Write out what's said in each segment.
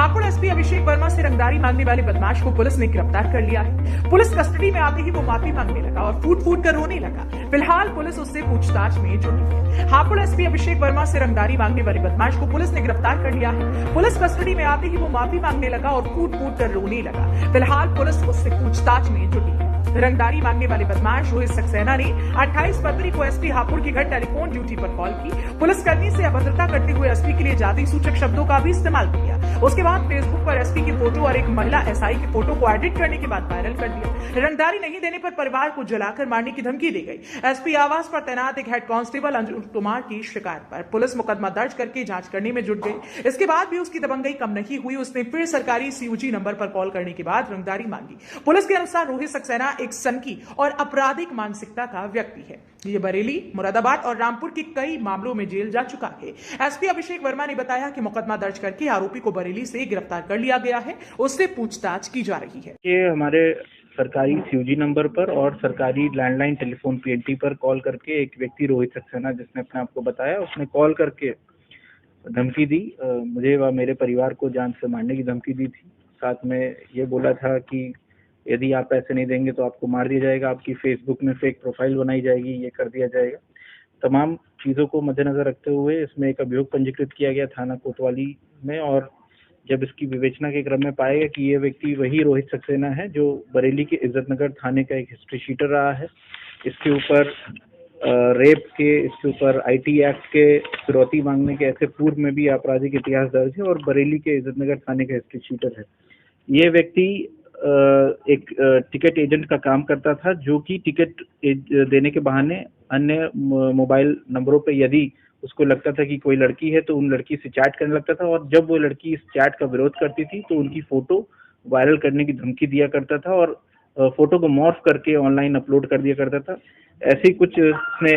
Hapur SP अभिषेक वर्मा से रंगदारी मांगने वाले बदमाश को पुलिस ने गिरफ्तार कर लिया है। पुलिस कस्टडी में आते ही वो माफी मांगने लगा और फूट फूट कर रोने लगा। फिलहाल पुलिस उससे पूछताछ में जुटी है। हापुड़ एसपी अभिषेक वर्मा से रंगदारी मांगने वाले बदमाश को पुलिस ने गिरफ्तार कर लिया है। पुलिस कस्टडी में आते ही वो माफी मांगने लगा और फूट फूट कर रोने लगा। फिलहाल पुलिस उससे पूछताछ में जुटी है। रंगदारी मांगने वाले बदमाश रोहित सक्सेना ने 28 फरवरी को एसपी हापुड़ के घर टेलीफोन ड्यूटी पर कॉल की। पुलिसकर्मी से अभद्रता करते हुए एसपी के लिए जाति सूचक शब्दों का भी इस्तेमाल किया। उसके बाद फेसबुक पर एसपी की फोटो और एक महिला एसआई की फोटो को एडिट करने के बाद वायरल कर दिया। रंगदारी नहीं देने पर परिवार को जलाकर मारने की धमकी दी गई। एसपी आवास पर तैनात एक हेड कांस्टेबल अंजुम कुमार की शिकायत पर पुलिस मुकदमा दर्ज करके जांच करने में जुट गई। इसके बाद भी उसकी दबंगई कम नहीं हुई। उसने फिर सरकारी सीयूजी नंबर पर कॉल करने के बाद रंगदारी मांगी। पुलिस के अनुसार रोहित सक्सेना एक सनकी और आपराधिक मानसिकता का व्यक्ति है। ये बरेली, मुरादाबाद और रामपुर के कई मामलों में जेल जा चुका है। एसपी अभिषेक वर्मा ने बताया कि मुकदमा दर्ज करके आरोपी को बरेली से गिरफ्तार कर लिया गया है। उससे पूछताछ की जा रही है। ये हमारे सरकारी सीयूजी नंबर पर और सरकारी लैंडलाइन टेलीफोन पीएनटी पर कॉल करके एक व्यक्ति रोहित सक्सेना, जिसने अपने आप को बताया, उसने कॉल करके धमकी दी। मुझे व मेरे परिवार को जान से मारने की धमकी दी थी। साथ में ये बोला था कि यदि आप पैसे नहीं देंगे तो आपको मार दिया जाएगा, आपकी फेसबुक में फेक प्रोफाइल बनाई जाएगी, ये कर दिया जाएगा। तमाम चीज़ों को मद्देनजर रखते हुए इसमें एक अभियोग पंजीकृत किया गया थाना कोतवाली में। और जब इसकी विवेचना के क्रम में पाया गया कि ये व्यक्ति वही रोहित सक्सेना है जो बरेली के इज्जतनगर थाने का एक हिस्ट्री शीटर रहा है। इसके ऊपर रेप के, इसके ऊपर आईटी एक्ट के, फिरौती मांगने के ऐसे पूर्व में भी आपराधिक इतिहास दर्ज है और बरेली के इज्जतनगर थाने का हिस्ट्री शीटर है। ये व्यक्ति एक टिकट एजेंट का काम करता था, जो कि टिकट देने के बहाने अन्य मोबाइल नंबरों पे यदि उसको लगता था कि कोई लड़की है तो उन लड़की से चैट करने लगता था, और जब वो लड़की इस चैट का विरोध करती थी तो उनकी फोटो वायरल करने की धमकी दिया करता था और फोटो को मॉर्फ करके ऑनलाइन अपलोड कर दिया करता था। ऐसी कुछ इसने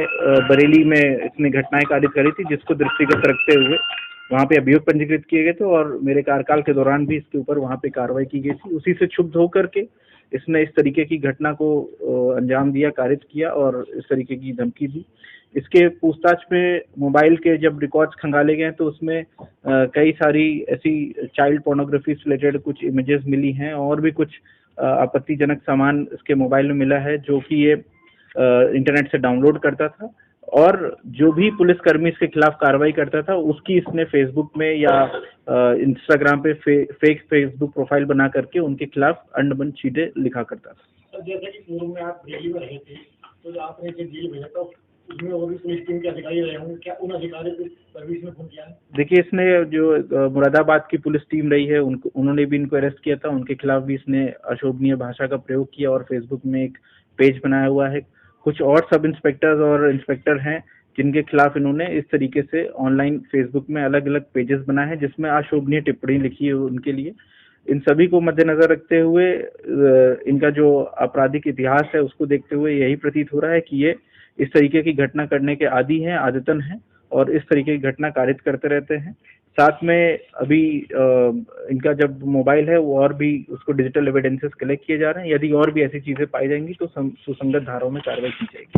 बरेली में इसने घटनाएं कारित करी थी, जिसको दृष्टिगत रखते हुए वहाँ पे अभियोग पंजीकृत किए गए थे और मेरे कार्यकाल के दौरान भी इसके ऊपर वहाँ पे कार्रवाई की गई थी। उसी से क्षुब्ध होकर के इसने इस तरीके की घटना को अंजाम दिया, कारित किया और इस तरीके की धमकी दी। इसके पूछताछ में मोबाइल के जब रिकॉर्ड्स खंगाले गए तो उसमें कई सारी ऐसी चाइल्ड पोर्नोग्राफी से रिलेटेड कुछ इमेजेस मिली हैं और भी कुछ आपत्तिजनक सामान इसके मोबाइल में मिला है, जो कि ये इंटरनेट से डाउनलोड करता था। और जो भी पुलिसकर्मी इसके खिलाफ कार्रवाई करता था उसकी इसने फेसबुक में या इंस्टाग्राम पे फेक फेसबुक प्रोफाइल बना करके उनके खिलाफ अंडमन चीजें लिखा करता था। जैसे कि पूर्व में आप दिल्ली में रहे थे, तो आपने जेल भेजा तो उसमें और भी पुलिस टीम के अधिकारी रहे होंगे, क्या उन अधिकारियों को सर्विस में फोन किया है? देखिए, इसने जो मुरादाबाद की पुलिस टीम रही है उन्होंने भी इनको अरेस्ट किया था। उनके खिलाफ भी इसने अशोभनीय भाषा का प्रयोग किया और फेसबुक में एक पेज बनाया हुआ है। कुछ और सब इंस्पेक्टर्स और इंस्पेक्टर हैं जिनके खिलाफ इन्होंने इस तरीके से ऑनलाइन फेसबुक में अलग अलग पेजेस बनाए हैं जिसमें अशोभनीय टिप्पणी लिखी है उनके लिए। इन सभी को मद्देनजर रखते हुए इनका जो आपराधिक इतिहास है उसको देखते हुए यही प्रतीत हो रहा है कि ये इस तरीके की घटना करने के आदी हैं, आदतन हैं और इस तरीके की घटना कारित करते रहते हैं। साथ में अभी इनका जब मोबाइल है वो और भी उसको डिजिटल एविडेंसेस कलेक्ट किए जा रहे हैं। यदि और भी ऐसी चीजें पाई जाएंगी तो सुसंगत धाराओं में कार्रवाई की जाएगी।